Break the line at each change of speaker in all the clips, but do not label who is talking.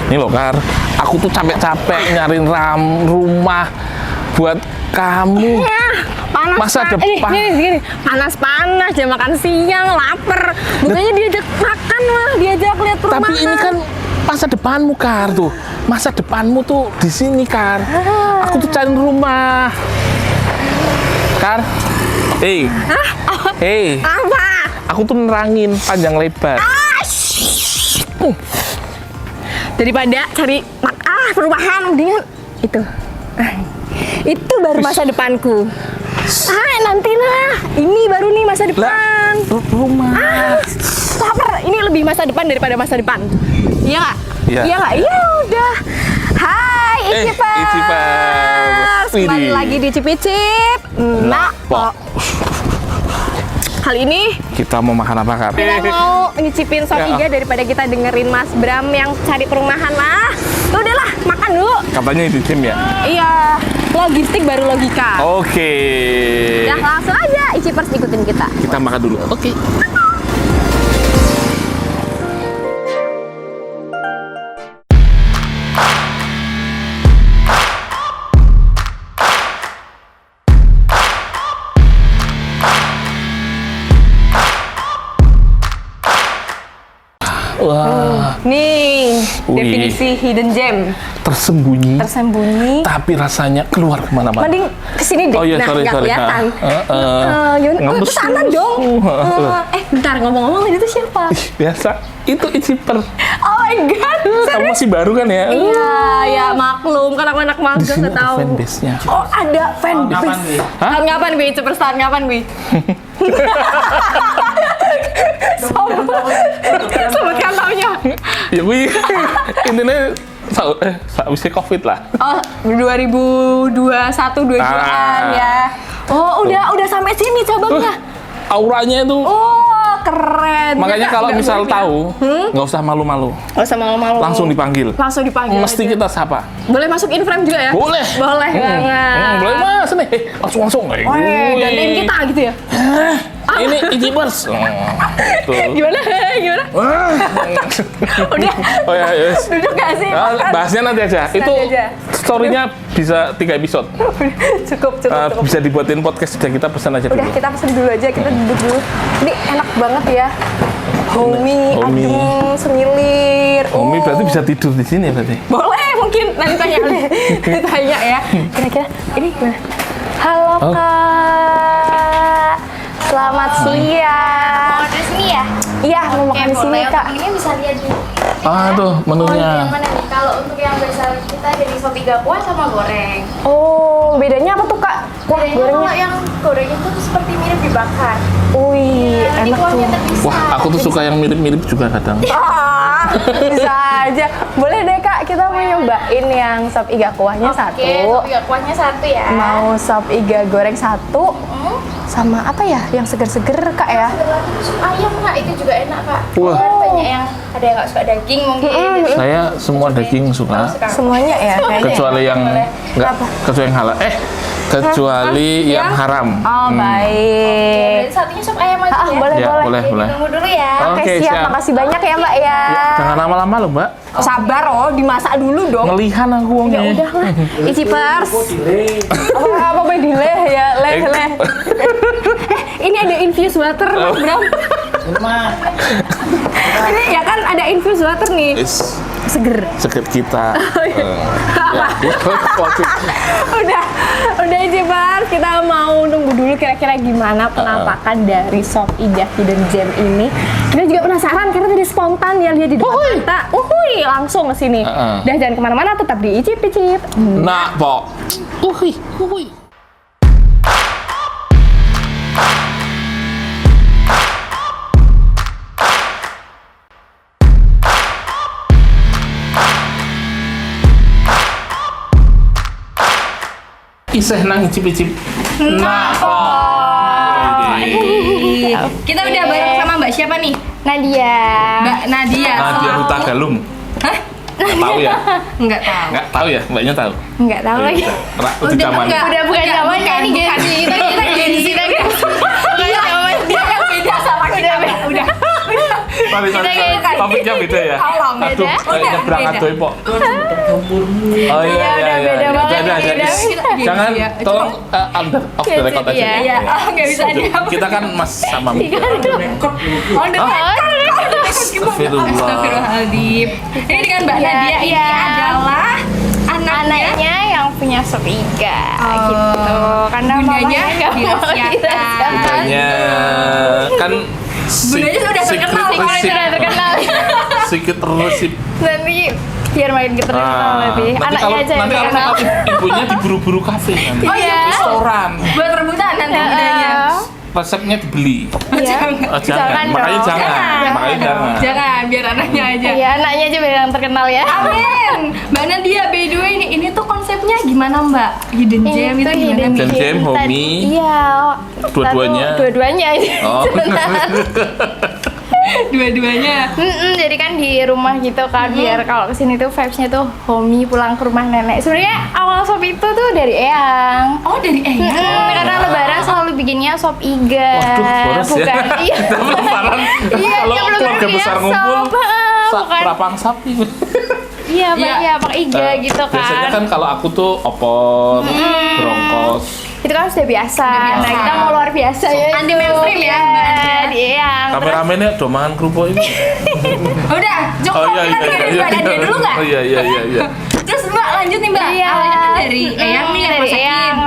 Ini loh Kar, aku tuh capek-capek nyariin rumah buat kamu.
Panas
Masa depan.
Gini, panas-panas, jam makan siang, lapar. Bukannya diajak makan lah, diajak lihat perumahan.
Tapi ini kan masa depanmu Kar tuh. Masa depanmu tuh di sini Kar. Aku tuh cari rumah. Kar. Hei.
Apa?
Aku tuh nerangin panjang lebar.
Daripada cari perumahan, mendingan itu. Itu baru masa depanku. Nantilah. Ini baru nih masa depan.
Rumah.
Lapar. Ini lebih masa depan daripada masa depan. Iya nggak?
Iya.
Iya nggak? Iya udah. Hai, Icipers.
Icipers.
Kembali lagi di Cip-Icip. Nak, Pok. Kali ini
Kita mau makan apa Kar?
kita mau nyicipin sop iga daripada kita dengerin Mas Bram yang cari perumahan lah. Udahlah, makan dulu.
Katanya di tim ya?
Iya, logistik baru logika.
Oke.
Ya langsung aja Icipers ikutin kita.
Kita makan dulu. Oke. Wah,
Nih,
Wih.
definisi hidden gem.
tersembunyi. Tapi rasanya keluar kemana-mana.
Mending kesini deh.
Oh iya,
nah,
sorry.
nggak kelihatan.
Ngapus.
Ke sana dong. Bentar, ngomong-ngomong itu siapa?
Biasa, itu Iciper.
Oh my god.
Kamu masih baru kan ya?
Iya, ya maklum kan aku anak
Di
magang
sini
nggak
ada
tahu.
fanbase-nya.
Oh ada fanbase.
Hah?
Tahun kapan Bi? Superstar kapan Bi? Sebutkan tahunnya.
Ya gue intinya sausnya COVID lah.
Oh 2021 22-an ya. Oh udah sampai sini cabangnya.
Auranya itu.
Oh keren.
Makanya
Nggak-
kalau
nggak
misal
mirip ya?
tahu, nggak usah malu-malu.
Nggak usah malu-malu.
Langsung dipanggil.
Langsung dipanggil.
Mesti
aja.
kita sapa.
Boleh masuk in frame juga ya?
Boleh.
Boleh banget.
Boleh mas nih. Langsung.
Oh, gantiin kita gitu ya?
Ini Icipers. Tuh.
Gimana? Gimana? Udah.
Oh ya, yes.
Duduk gak sih?
Ah,
Makan.
bahasnya nanti aja. Itu
aja.
story-nya bisa 3 episode.
Cukup.
Bisa dibuatin podcast sudah, kita pesan aja
Udah
dulu.
kita pesen dulu aja, kita duduk dulu. Ini enak banget ya. Homey,
Homey.
adem, semilir.
Umi berarti bisa tidur di sini ya berarti.
Boleh mungkin nanti tanya deh. Ditanya ya. Kira-kira ini gimana? Halo
Oh.
Kak. Selamat siang.
Mau di sini ya?
Iya, mau makan di sini Kak.
Ini bisa lihat di
Tuh menunya.
yang mana nih? Kalau untuk yang biasa kita jadi sop iga kuah sama goreng.
Oh, bedanya apa tuh Kak? Wah,
Bedanya kalau
gorengnya.
yang goreng itu tuh seperti mirip dibakar.
Wih,
Nanti
enak tuh.
kuahnya terpisah.
Wah, aku tuh suka yang mirip-mirip juga kadang.
Bisa aja. Boleh deh Kak, kita mau nyobain yang sop iga kuahnya
Oke,
satu.
sop iga kuahnya satu ya.
Mau sop iga goreng satu. Sama apa ya? Yang seger-seger Kak ya?
Ada lagi sup ayam Kak, itu juga enak Kak.
Wah.
Kan banyak yang ada yang nggak suka daging mungkin.
Saya semua daging suka,
Semuanya ya kayaknya.
kecuali yang enggak,
Apa?
kecuali yang halal. Kecuali yang haram.
Oh, baik.
Jadi satunya sup ayam aja ya.
Boleh,
Ya,
boleh.
boleh.
Tunggu dulu ya.
Oke,
Oke,
siap.
siap.
Makasih banyak ya Mbak ya.
Jangan lama-lama loh Mbak.
Sabar oh, dimasak dulu dong.
Ngelihan aku
Ya
wongnya.
udah lah. Icipers. Apa delay ya? Leh. Ini ada infused water, Mas Bram. Ini ya kan ada infused water nih.
Is
Seger.
seger kita.
Udah Icipers, kita mau nunggu dulu kira-kira gimana penampakan dari sop iga hidden gem ini. Kita juga penasaran karena tadi spontan ya lihat di depan kita. Langsung ke sini. Udah jangan kemana-mana, tetap di Icip.
Nah, Pok. Uhui. Iseh nang icip-icip. Nah, Pok.
Kita udah bareng sama Mbak siapa nih? Nadia. Mbak Nadia.
Nadia Huta Galung.
Hah?
Nggak tahu ya?
Enggak tahu.
Nggak tahu ya? Mbaknya tahu.
Enggak tahu lagi.
Udah zaman.
Udah bukan zamannya nih
Iya,
Gen Z. Kita Gen Z lagi. Bukan zamannya.
Beda sama kita.
Udah.
Sorry. Topiknya beda ya.
Tolong,
Aduh,
beda.
kayaknya
Udah,
berangkat
beda.
doi, Pok. Oh iya.
udah beda banget,
Udah,
beda.
Jangan
Iya,
tolong off the record aja.
Iya,
Iya, nggak bisa dihapus.
Kita kan mas sama
Iya.
Oh,
Astagfirullah.
Astagfirullahaladzim. Ini dengan Mbak
Iya,
Nadia ini
iya.
adalah
Anaknya yang punya sop iga gitu. Karena
Bundanya
mamanya nggak mau
dirahasiakan.
dirahasiakan.
Bundanya kan
Bundanya sudah terkenal,
Sudah terkenal.
Secret receipt.
Nanti biar makin terkenal lebih.
Nanti
Anaknya
kalau
aja yang
nanti kalau
terkenal.
ibunya diburu-buru kafe nanti.
Oh iya,
Restoran.
buat rebutan nanti bundanya.
Resepnya dibeli.
Iya.
Oh, jangan. Makanya
dong.
jangan. Makanya jangan.
Jangan, biar anaknya aja.
Iya, anaknya aja biar yang terkenal ya.
Amin. Mbak Nadia, by the way ini tuh konsepnya gimana Mbak? Hidden gem itu
tuh
gimana?
hidden
Hidden gem,
gem.
homey.
Iya.
Dua-duanya.
Dua-duanya aja.
Oh.
Dua-duanya.
Jadi kan di rumah gitu kan, biar kalau kesini tuh vibes-nya tuh homey pulang ke rumah nenek. Sebenarnya awal sop itu tuh dari Eyang.
Oh dari
Karena lebaran selalu bikinnya sop iga.
Waduh, boros ya.
Bukan, iya.
Lebaran.
Iya,
Kalau
dia belum
keluarga
bikin
besar
sop,
ngumpul,
bukan.
berapang sapi.
Iya, Pak,
Iya.
iya, Pak Iga gitu kan.
Biasanya kan kalau aku tuh opor, bronkos.
Itu kan sudah biasa.
biasa.
Nah, kita mau luar biasa ya.
Anti
itu.
mainstream ya,
Iya,
Mbak Nadia.
di Eyang. Terus
Kameramennya domangan kerupuk ini.
Udah, cukup kita dengerin Mbak Nadia dulu nggak?
Oh iya.
Terus Mbak lanjut nih Mbak.
Iya.
Awalnya kan dari Eyang nih yang
dari
masakin.
Eyang,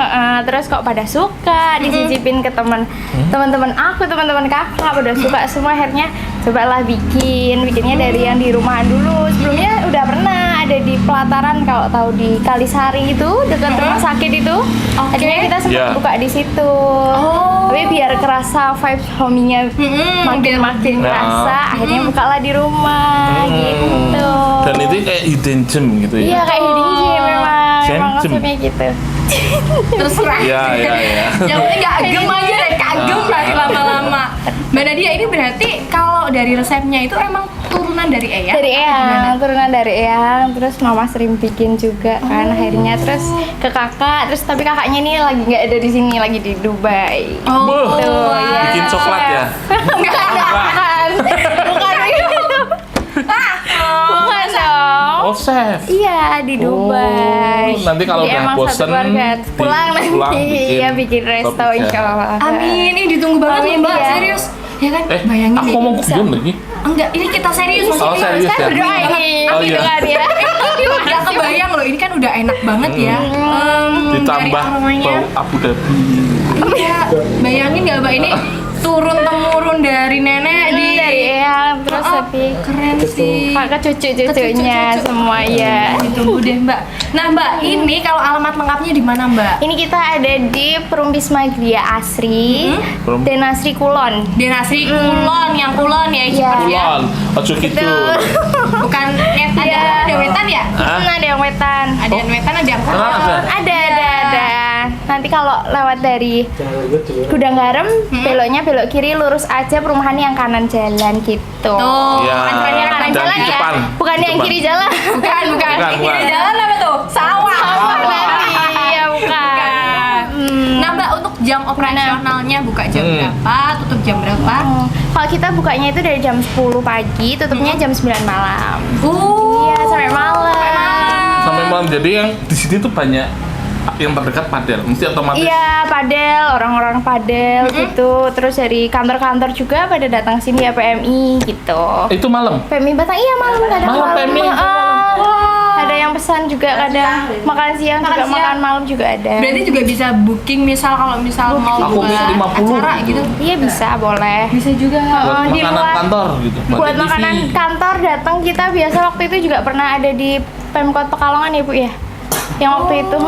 terus kok pada suka dicicipin ke teman-teman aku, teman-teman kakak pada suka semua, akhirnya cobalah bikinnya dari yang di rumahan dulu. Sebelumnya udah pernah ada di pelataran, kalau tahu di Kalisari itu dekat rumah sakit itu.
Oke.
Akhirnya kita sempat
Iya.
buka di situ.
Oh.
Tapi biar kerasa vibes homey-nya makin
Nah.
kerasa, akhirnya bukalah di rumah gitu.
Dan itu kayak hidden gem gitu ya.
Iya, kayak hidden gem memang.
Gem,
Emang
gem.
konsepnya gitu.
Terserah.
Iya.
Yang penting kagem aja deh, kagem lah lama-lama. Mbak Nadia ini berarti kalau dari resepnya itu emang turunan dari Eyang?
Dari
atau gimana?
Eyang, turunan dari Eyang, terus mama sering bikin juga kan, akhirnya terus ke kakak, terus tapi kakaknya ini lagi nggak ada di sini, lagi di Dubai.
Oh,
Beuh.
wow.
Bikin coklat ya.
Enggak ada, bukan itu. Bukan dong.
Oh, chef.
Iya, di Dubai.
Oh, nanti kalau
Jadi
udah
emang satu
bosen,
keluarga. Pulang nanti, iya bikin resto
topik ya.
insya Allah.
Amin, ini ditunggu banget nih
Amin,
Mbak,
ya.
serius. Ya kan, bayangin
aku
deh.
ngomong guyon lagi.
Enggak, ini kita serius.
Oh, serius
Kan
ya?
berdoa ini,
Oh,
gitu
iya.
kan ya.
Udah kebayang loh, ini kan udah enak banget ya. Dari
Ditambah
aromanya.
bau Abu Dhabi.
Iya, bayangin nggak Mbak ini turun temurun dari nenek di
Dari Eyang, terus
Oh,
tapi
keren sih.
ke cucu-cucunya
Cucu-cucu.
semua ya.
Ditunggu deh Mbak. Nah Mbak, ini kalau alamat lengkapnya di mana Mbak?
Ini kita ada di Perumbis Magria Asri,
Perum-
dan Asri Kulon.
Denasri Kulon, yang Kulon ya,
Iya.
Ciper ya.
Kulon, ojo gitu.
Betul.
Bukan ada
Iya.
ada wetan ya?
Hah?
Ada yang wetan.
Ada yang wetan, ada yang
Kenapa
kulon.
ada?
Ada. Nanti kalau lewat dari Gudang Garam, belok kiri lurus aja, perumahan yang kanan jalan gitu.
Tuh,
Iya.
Bukan yang kanan
Dan
jalan
di
ya,
depan.
bukan
Di
yang
depan.
kiri jalan.
Bukan.
Bukan.
Ini jalan apa tuh? Sawah.
Nanti, ya bukan.
Nah Mbak, untuk jam operasionalnya buka jam berapa, tutup jam berapa?
Kalau kita bukanya itu dari jam 10 pagi, tutupnya jam 9 malam. Iya, sampai malam.
Sampai malam. Jadi yang di sini tuh banyak yang terdekat padel. Mesti otomatis.
Iya, padel, orang-orang padel gitu. Terus dari kantor-kantor juga pada datang sini ya, PMI gitu.
Itu malam.
PMI Batang, iya malam, kadang
Malam PMI.
Ada yang pesan juga, kadang makan siang juga,
siang.
makan malam juga ada.
Berarti juga bisa booking misal kalau misal mau
Aku
buat
50
acara gitu.
Iya bisa, boleh.
Bisa juga.
Buat
di
makanan
luar-
kantor gitu.
Buat
TV.
makanan kantor datang, kita biasa waktu itu juga pernah ada di Pemkot Pekalongan ya Bu ya. Yang waktu itu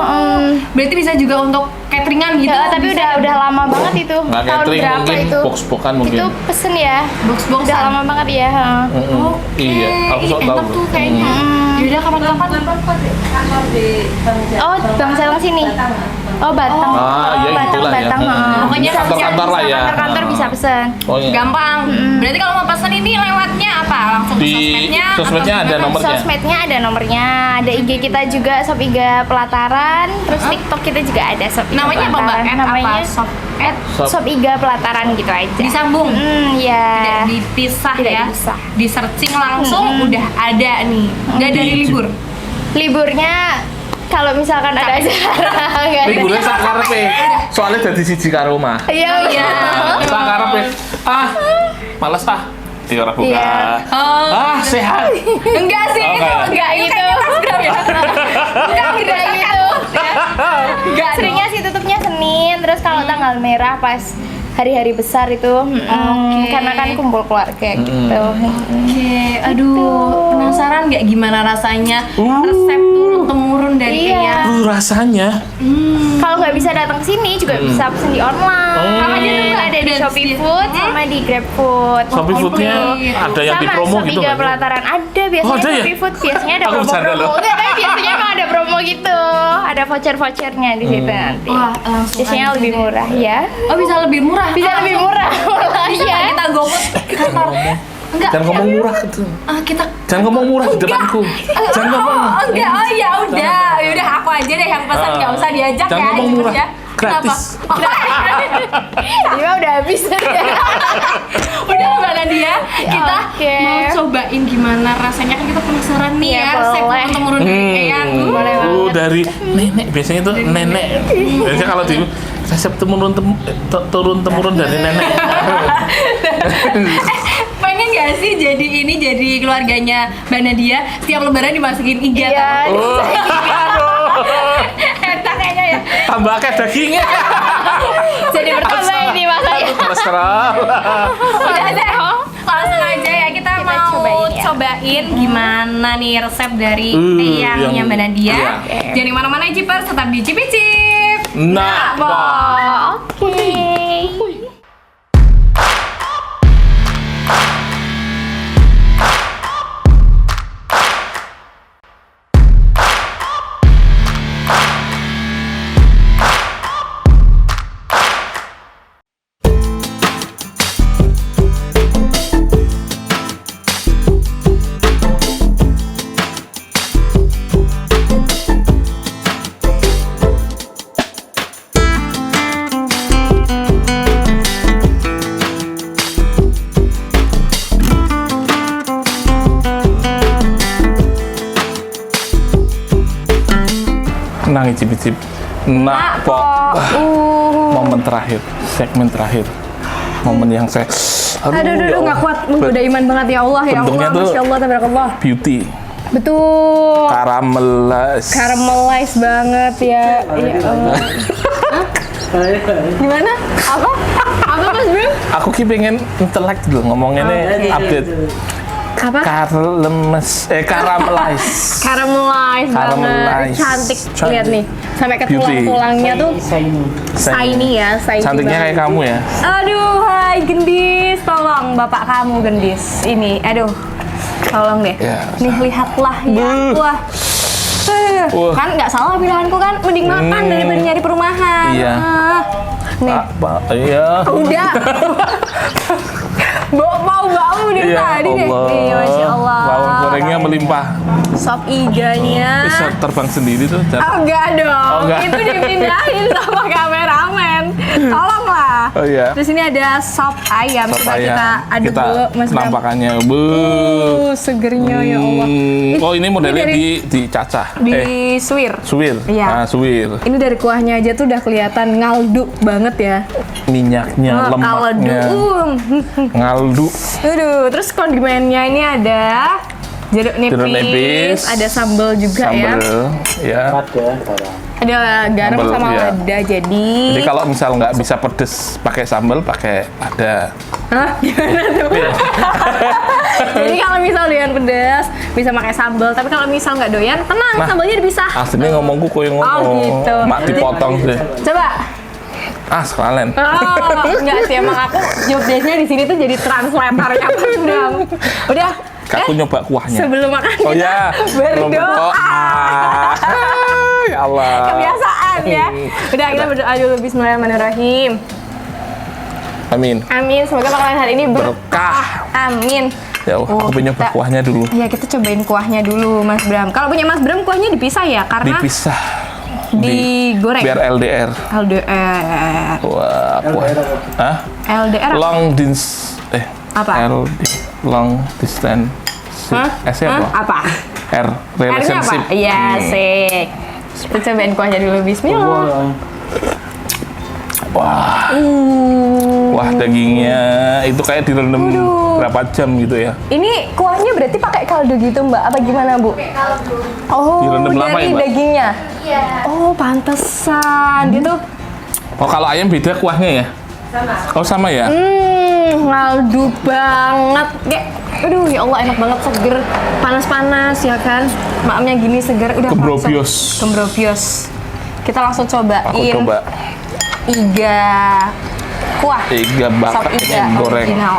Berarti bisa juga untuk cateringan gitu.
ya, tapi
bisa.
udah lama banget itu.
Nggak
Tahun
catering,
berapa
mungkin
itu?
box-boxan mungkin.
Itu pesen ya.
Box-boxan.
Udah lama banget ya.
Oke,
Iya, aku sok
enak
tahu.
tuh kayaknya. Yaudah kapan-kapan.
Oh, Bang Selong sini. Oh, Batang.
Ah, iya,
Batang,
itulah ya.
Batang.
Pokoknya
kantor-kantor lah ya.
Kantor-kantor bisa pesan.
Oh iya.
Gampang. Berarti kalau mau pesan ini lewatnya apa? Langsung ke
Di
sosmednya
Sosmednya ada nomornya.
Sosmednya ada nomornya. Ada IG kita juga, Sop Iga Pelataran. Terus TikTok kita juga ada Sop Iga
Namanya apa, Mbak?
Pelataran. Namanya
Shop
Sop Iga Pelataran gitu aja.
disambung.
Ya.
Tidak dipisah
Tidak
ya.
dipisah.
Di searching langsung udah ada nih. Nggak dari libur.
Liburnya kalau misalkan ada acara nggak ada.
Liburan sak karepe. Soalnya dadi siji karo omah.
Iya.
Iya.
Sak karepe. Males Iya ora buka.
Iya.
Oh,
Sehat.
enggak sih
Oh,
itu.
enggak.
Enggak gitu.
Instagram ya.
Enggak gitu.
Enggak.
Seringnya sih tutupnya Senin, terus kalau tanggal merah pas hari-hari besar itu, karena kan kumpul keluarga gitu.
Oke, aduh, penasaran nggak gimana rasanya resep turun temurun dari
Iya.
Eyang?
Rasanya.
Kalau nggak bisa datang ke sini juga bisa pesen di online. Sama aja tuh ada di Shopee Food sama di Grab Food.
Shopee Foodnya ada yang di promo
sama
gitu
Shopee
nggak?
Pelataran ada biasanya
Oh, ada ya?
Shopee Food biasanya ada
Aku bercanda
promo-promo.
loh.
Enggak, tapi biasanya emang ada promo gitu. Ada voucher-vouchernya di situ nanti.
Wah, langsung
Biasanya
aja
lebih
deh.
murah ya.
Oh, bisa lebih murah.
Bisa lebih murah.
Bisa
Iya.
nggak kita GoFood kantor? Enggak.
Jangan ngomong murah gitu.
Kita
Jangan ngomong murah di depanku. Jangan ngomong.
Oh, enggak. Oh, ya udah. Ya udah aku aja deh yang pesan, nggak usah diajak
Jangan
ya.
ngomong
Cepet
murah.
ya.
Gratis.
Iya udah habis.
Udah Mbak Nadia, kita
Oke.
mau cobain gimana rasanya, kan kita penasaran nih
Iya,
ya resep
boleh.
temurun dari Eyang.
Boleh banget.
Dari nenek biasanya itu nenek. Biasanya kalau di resep turun temurun dari nenek.
Pengen gak sih jadi keluarganya Mbak Nadia setiap lebaran dimasukin iga?
Iya.
Oh, aduh.
Enak kayaknya ya.
Tambah kayak dagingnya.
Jadi bertambah ini makanya.
Kolesterol.
Udah deh, langsung aja ya kita mau
cobain ya.
cobain gimana nih resep dari Eyangnya
yang-
Mbak Nadia.
iya.
Jangan mana-mana Cipers, tetap di Cipicip.
Nah,
Oke.
nang icip-icip. Nah, pok. Momen terakhir, segmen terakhir. Momen yang saya
Aduh, nggak kuat menggoda iman banget ya Allah, ya
Bentuknya
Allah,
tuh-
Masya Allah, tabarakallah.
beauty,
Betul.
caramelize.
Banget ya. Ya Allah. Hah? Gimana? Apa? Apa Mas Bro?
Aku ki pengen intelek dulu ngomonginnya update.
Apa?
Caramelize.
Caramelize banget.
Caramelize.
Cantik.
Cantik.
Lihat nih. Sampai ke
Beauty.
tulang-tulangnya tuh shiny ya, shiny
Cantiknya kayak
banget.
kamu ya.
Aduh, hai Gendis, tolong bapak kamu Gendis. Ini, aduh, tolong deh.
Ya.
Nih lihatlah ya, wah.
Wah.
Kan nggak salah pilihanku kan, mending makan daripada nyari perumahan.
Iya.
Ah. Nih,
Apa? Iya.
udah. Mau bau dari
Iya,
tadi deh.
Allah.
Nih, Masya Allah.
Bawang gorengnya melimpah.
Sop iganya.
Bisa terbang sendiri tuh.
Oh enggak dong,
Oh, enggak.
itu dipindahin sama kameramen. Tolonglah.
Oh iya.
Terus ini ada sop ayam.
Sop
Coba
ayam.
kita aduk dulu, Mas Bram.
penampakannya.
Segernya ya Allah.
Oh, ini modelnya
dari-
dicacah.
Di suwir.
Suwir.
Iya.
Ah, suwir.
Ini dari kuahnya aja tuh udah kelihatan ngaldu banget ya.
Minyaknya, lemaknya. Ngaldu.
Aduh, terus kondimennya ini ada jeruk
Jeruk nipis.
ada sambal juga ya.
Sambel. Ya.
Ada garam
Sambal,
sama
iya.
lada. Jadi
kalau misal nggak bisa pedes pakai sambal, pakai lada.
hah? Gimana tuh?
Iya.
Jadi kalau misal doyan pedas bisa pakai sambal, tapi kalau misal nggak doyan, tenang,
Nah.
sambalnya dipisah.
Aslinya ngomongku koyo ngono.
Oh, gitu.
Mak dipotong sih.
Coba.
Sekalian.
Oh, enggak sih, emang aku job desk-nya di sini tuh jadi translatornya Mas Bram. Udah.
Aku nyoba kuahnya.
Sebelum makan
Oh
kita
ya.
berdoa.
Ya Allah.
Kebiasaan ya. Udah, kita berdoa dulu. Bismillahirrahmanirrahim.
Amin.
Amin. Semoga makanan hari ini berkah.
Berkah.
Amin.
Ya, aku punya
kita-
kuahnya dulu.
Iya, kita cobain kuahnya dulu, Mas Bram. Kalau punya Mas Bram, kuahnya dipisah ya, karena
Dipisah.
digoreng.
Biar LDR.
LDR.
Wah, kuah. Hah?
LDR apa?
Long distance.
Apa?
Long distance.
Hah?
S-nya apa?
Apa?
R.
R-nya apa?
Relationship.
Iya, sik. Kita cobain kuahnya dulu, bismillah.
Wah, wah dagingnya itu kayak direndam berapa jam gitu ya?
Ini kuahnya berarti pakai kaldu gitu, Mbak? Apa gimana, Bu? Oh,
Direndam lama
dari
ya, Mbak?
dagingnya?
Iya.
Oh, pantesan. Gitu.
Oh, kalau ayam beda kuahnya ya? Sama. Oh, sama ya?
Ngaldu banget. Kayak, aduh ya Allah, enak banget, seger. Panas-panas ya kan? Maamnya gini seger. Udah
Kembrobios.
langsung. Kembrobios. Kita langsung cobain.
Aku coba
Iga kuah.
iga
Sop
bakar
iga
ini goreng.
original.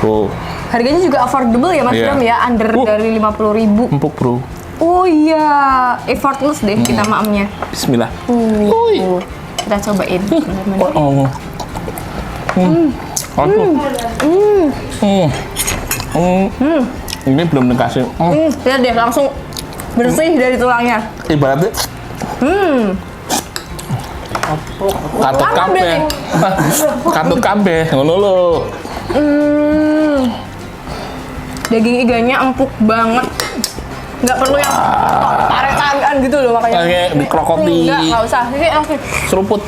Oh,
Harganya juga affordable ya, Mas
Iya.
Bram ya, under dari 50.000.
empuk bro.
Oh iya, effortless deh kita maamnya.
Bismillah.
Kita cobain.
Oh. Aduh. Ini belum dikasih.
Lihat deh, langsung bersih dari tulangnya.
Ibaratnya katut
Apa
kabeh. Katut kabeh, ngono lho.
Daging iganya empuk banget. Nggak perlu yang tarik-tarikan gitu loh makanya.
Kayak dikrokoti.
Nggak usah. Ini langsung
Seruput.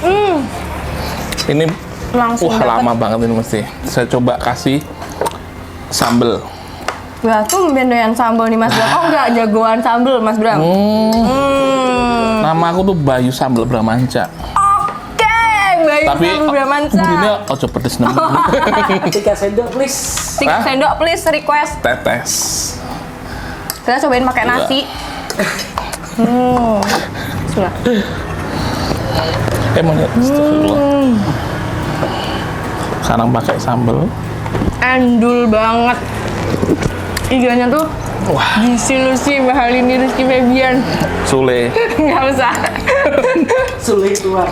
Ini
langsung dapet.
lama banget ini mesti. Saya coba kasih sambel.
Wah, tuh doyan sambal nih Mas Bram. Oh enggak, jagoan sambal Mas Bram.
Nama aku tuh Bayu Sambel Bramanca.
Oke, Bayu
Tapi
sambal Bramanca.
bunyinya ojo pedes nemen.
3 sendok please.
3
Hah?
sendok please request.
Tetes.
Kita cobain pakai nasi. Bismillah.
Emangnya astagfirullah. Sekarang pakai sambel.
Endul banget. Iganya tuh gizi Lucy, mahal ini Rizky Febian.
Sule.
Nggak usah.
Sulit keluar.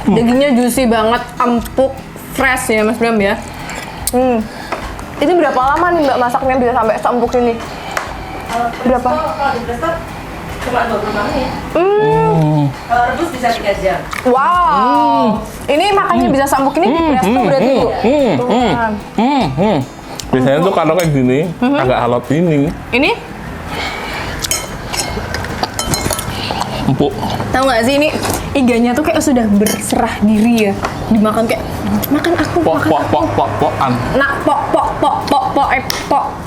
Dagingnya juicy banget, empuk, fresh ya Mas Bram ya. Ini berapa lama nih Mbak masaknya bisa sampai seempuk ini? Berapa?
Kalau di presto cuma 20 menit. Kalau rebus bisa 3 jam.
Wow. Ini makanya bisa seempuk ini di presto berarti Bu. Tuhan.
Biasanya tuh kalau kayak gini agak alot ini.
Ini
Empuk.
tahu nggak sih ini iganya tuh kayak sudah berserah diri ya. Dimakan kayak makan aku,
Pok
makan
pok pok pok pokan.
nak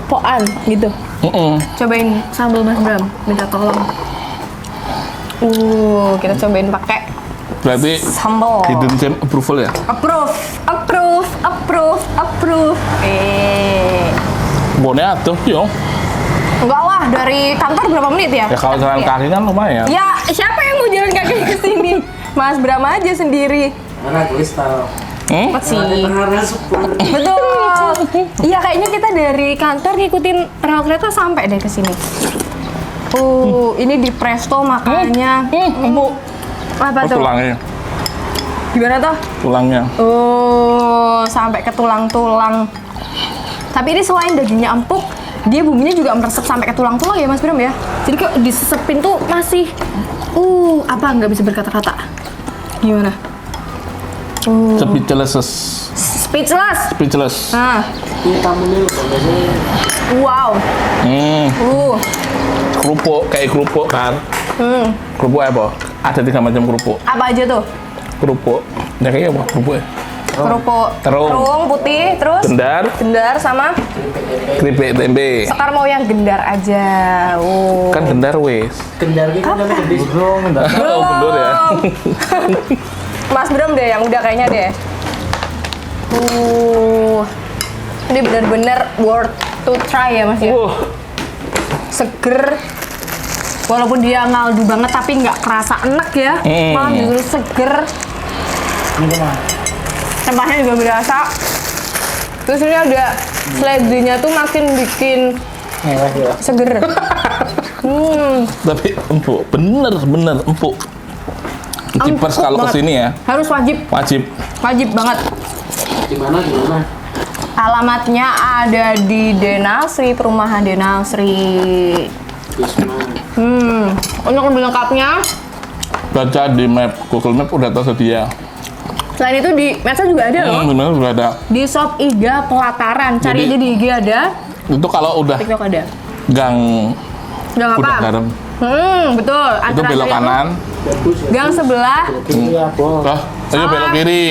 poan gitu. Cobain sambal Mas Bram, minta tolong. Kita cobain pakai
Berarti
sambal.
hidden gem approval ya?
Approve.
Bonnya atuh yo.
Enggak lah, dari kantor berapa menit ya?
Ya kalau jalan kaki kan lumayan.
Ya, siapa yang mau jalan kaki ke sini? Mas Bram aja sendiri.
Mana gue tahu.
Cepet sih.
Tengah support.
Betul. Iya, kayaknya kita dari kantor ngikutin rel kereta sampai deh ke sini. Ini di Presto makanya empuk. Apa
Oh,
tuh?
tulangnya.
Gimana tuh?
Tulangnya.
Sampai ke tulang-tulang. Tapi ini selain dagingnya empuk, dia bumbunya juga meresap sampai ke tulang-tulang ya Mas Bram ya. Jadi kayak disesepin tuh masih nggak bisa berkata-kata. Gimana?
Speechless.
Speechless. Nah,
Ini kamu nih loh biasanya.
wow.
Kerupuk kayak kerupuk kan. Kerupuk apa? Ada 3 macam kerupuk.
Apa aja tuh?
Kerupuk. Ya kayak apa? Kerupuk ya?
Kerupuk
Terung.
putih, terus
Gendar,
sama
keripik tempe.
Sekar mau yang gendar aja.
Kan gendar wes.
Kendar gitu namanya gede.
Oh, bener ya.
Mas Bram deh yang udah kayaknya deh. Ini bener-bener worth to try ya Mas ya. Seger. Walaupun dia ngaldu banget tapi nggak kerasa enak ya. Malah justru seger.
Ini mah.
Rempahnya juga berasa. Terus ini ada seledrinya tuh makin bikin
Mewah ya.
seger.
Tapi empuk, bener empuk. Cipers kalau
banget.
kesini ya,
Harus wajib
wajib.
banget.
Gimana?
Alamatnya ada di Denasri, perumahan Denasri. Untuk lebih lengkapnya,
Baca di map, Google Map udah tersedia.
selain itu di medsos juga ada loh.
Bener udah ada.
Di Shop Iga Pelataran, cari
Jadi-
aja di IG ada,
Itu kalau udah
TikTok ada.
gang
Udah
Kuda
apa?
Garam,
Betul.
itu
Antara
belok
saya
kanan.
tuh gang sebelah,
Kiri ya, Bos.
Oh, ayo belok kiri.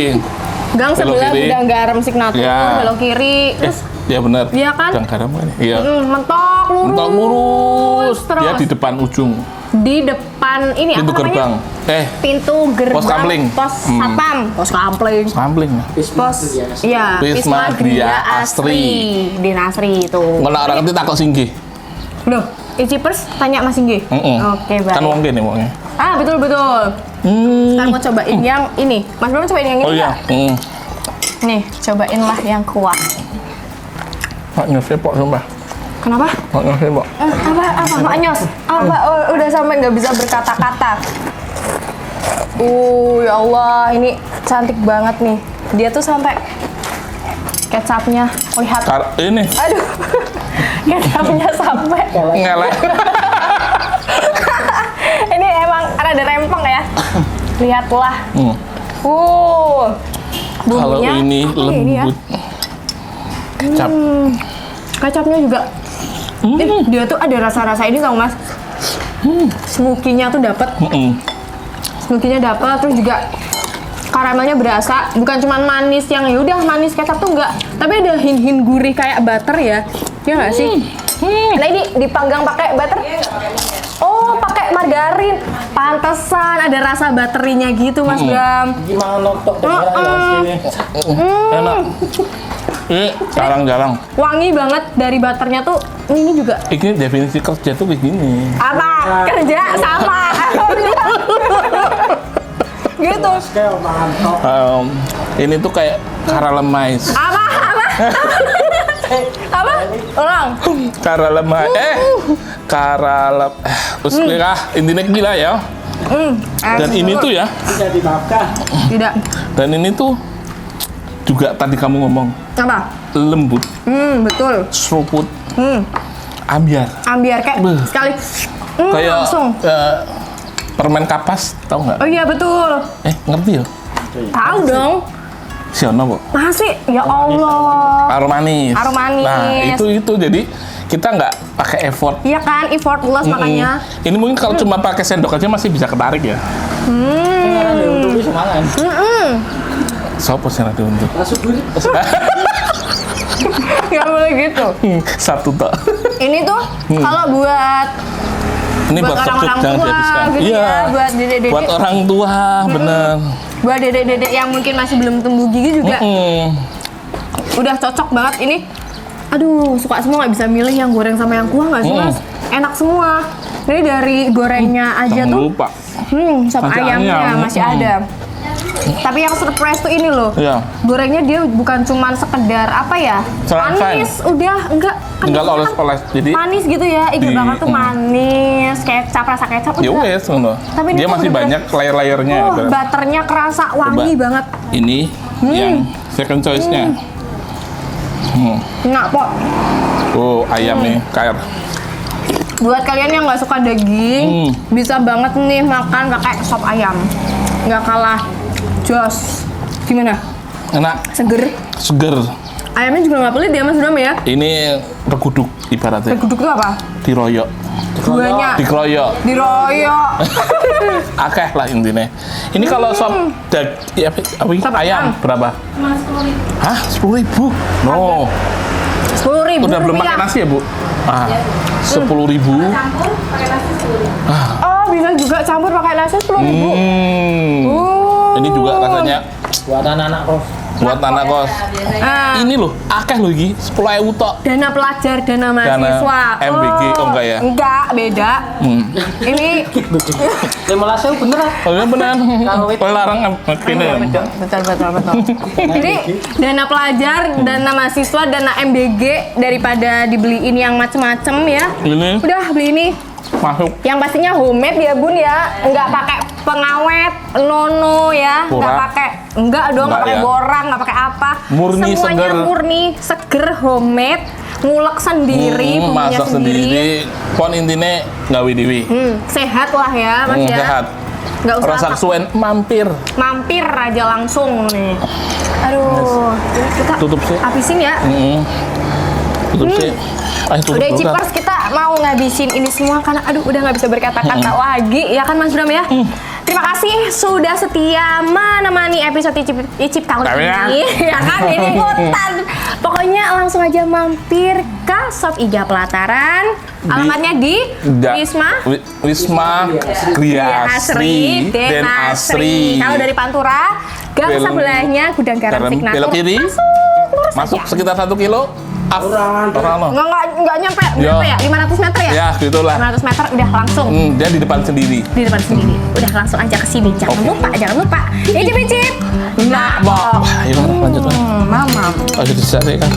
gang
Belok
sebelah
kiri.
Gudang Garam Signature,
Ya.
belok kiri, terus
Ya benar.
Iya kan?
Gang Garam kan? Iya.
mentok lurus.
Mentok lurus.
Terus
Dia di depan ujung.
di depan ini
Pintu
apa
gerbang.
namanya? Pintu gerbang.
Pos Kampling.
Pos Satpam. Pos Kampling.
Sampling.
Pos, iya,
Wisma Gria Asri.
di Nasri itu.
Kalau orang ngerti takut singgih.
Loh, Icipers tanya Mas Inggi. Oke, baik.
Kan wong kene wongnya.
Ah, betul. Sekarang mau cobain yang ini. Mas belum cobain yang ini
Oh iya.
nggak? Nih, cobainlah yang kuah.
Mak nyosnya pok sumpah.
Kenapa?
Mak nyosnya pok.
Apa? Mak Nyos? Apa? Oh, udah sampai nggak bisa berkata-kata. Ya Allah, ini cantik banget nih. Dia tuh sampai kecapnya lihat.
Ini
Aduh, kecapnya sampai.
ngelek.
Ini emang rada rempong ya. Lihatlah.
Kalau
Bumbunya
ini
apa ya ini ya?
lembut. Kecap.
Kecapnya juga. Dia tuh ada rasa-rasa ini tau Mas. Smoky-nya tuh dapet. Smoky-nya dapet, terus juga karamelnya berasa. Bukan cuma manis yang yaudah manis kecap tuh enggak. Tapi ada hint-hint gurih kayak butter ya. Ya nggak sih? Nah ini dipanggang pakai butter. Oh, pakai margarin. Pantesan ada rasa butterinya gitu, Mas Bram.
Gimana nonton dengeran ya sini?
Enak. Ini jarang-jarang.
Wangi banget dari butternya tuh. Ini juga.
Ini definisi kerja tuh kayak gini.
Apa? Kerja sama. Gitu.
Kayak omongan tok.
Ini tuh kayak karalemais.
Apa? Apa? Ulang.
Intinya gila ya. Dan ini tuh ya.
Tidak dimaafkan.
Tidak.
Dan ini tuh juga tadi kamu ngomong
Apa?
lembut,
Betul.
seruput, ambiar.
Ambiar kayak
Beuh.
sekali.
Kayak
Langsung.
permen kapas, tahu nggak?
Oh iya betul.
Ngerti ya?
Tahu dong.
Siono, Bu.
Masih. Ya Allah.
Aromanis.
Aromanis.
Nah, itu jadi kita nggak pakai effort.
Iya kan, effortless makanya.
Ini mungkin kalau cuma pakai sendok aja masih bisa ketarik ya.
Dengeran ya untuk bisa mangan.
Sopo sih nanti untuk
Langsung dulu.
Gak boleh gitu.
satu tak.
Ini tuh kalau buat
Ini buat
orang-orang
sok jangan
tua
dihabiskan.
gitu
Iya.
ya, buat dedek-dedek.
Buat orang tua, bener.
Buat dedek-dedek yang mungkin masih belum tumbuh gigi juga udah cocok banget ini. Aduh, suka semua nggak bisa milih yang goreng sama yang kuah nggak sih Mas? Enak semua. Jadi dari gorengnya aja
Jangan
tuh,
lupa.
sop
Masih
ayamnya
ayam.
masih ada. Tapi yang surprise tuh ini loh.
Iya.
Gorengnya dia bukan cuman sekedar apa ya?
Serangkai.
Manis, udah enggak. Kan
Tinggal
biasanya kan
oles-oles. Jadi
manis gitu ya. Iga
di-
bakar tuh manis, kecap rasa kecap
ya
udah.
wes, ngono.
Tapi ini
Dia
tuh
masih
bener-bener-
banyak layer-layernya.
Oh,
gitu.
butternya kerasa wangi
Coba.
banget.
Ini yang second choice-nya.
Enggak, Pok.
Oh, ayam nih, kayak
Buat kalian yang nggak suka daging, bisa banget nih makan pakai sop ayam. Nggak kalah jos. Gimana?
enak,
Seger.
seger.
Ayamnya juga nggak pelit ya Mas Bram ya?
Ini reguduk ibaratnya.
Guduk itu apa?
Diroyok,
Duanya.
dikeroyok.
Diroyok.
Akeh lah intinya. Ini kalau sop
Sop
ayam
ayam.
berapa? Hah? 10.000? No.
10.000
Udah belum pakai
rupiah.
nasi ya, Bu? 10.000.
Campur pakai nasi 10.000.
Oh, bisa juga campur pakai nasi 10.000.
Ini juga rasanya
Buat anak-anak kos.
buat anak kos.
Ah,
Ini loh, akeh loh iki, 10.000 tok.
dana pelajar, dana mahasiswa.
MBG, oh enggak ya?
Enggak, beda. Ini
15.000 bener ah.
Oh iya benar.
Kalau itu-
Larang kene.
betul. Ini dana pelajar, dana mahasiswa, dana MBG daripada dibeliin yang macem-macem ya.
Ini
Udah beli ini.
masuk.
Yang pastinya homemade ya Bun ya, nggak pakai pengawet, nono ya, nggak
Pura.
pakai, enggak dong, nggak
Enggak
pakai
ya.
borang, nggak pakai apa.
Murni,
Semuanya
seger.
murni, seger, homemade, ngulek sendiri, bumbunya
masak sendiri. Pon intinya gawe dewi.
Sehat lah ya Mas ya.
Sehat.
Nggak usah
Rasa suen mampir.
mampir aja langsung nih. Aduh, kita
Tutup sih.
habisin ya.
Tutup sih. Ayo tutup
Udah
dulu, Kar.
Icipers, kita mau ngabisin ini semua karena aduh udah nggak bisa berkata-kata lagi ya kan Mas Bram ya. Terima kasih sudah setia menemani episode Icip kali ini ya kan ini ikutan. Pokoknya langsung aja mampir ke Shop Ija Pelataran. Alamatnya di
Wisma Gria Asri Den Asri.
Kalau dari Pantura, gang
Belok-
sebelahnya Gudang Garam
Garam,
Signatur.
belok kiri.
Lurus
Masuk
aja.
sekitar 1 kilo. Orang loh.
Nggak nyampe,
Yo.
berapa ya? 500 meter ya?
Ya, gitulah.
500 meter udah langsung
Dia di depan sendiri.
di depan sendiri. Udah langsung aja ke sini. Jangan lupa. Icip-icip.
Nah, mau. Ayo lanjut.
Mama.
Ayo disate kan.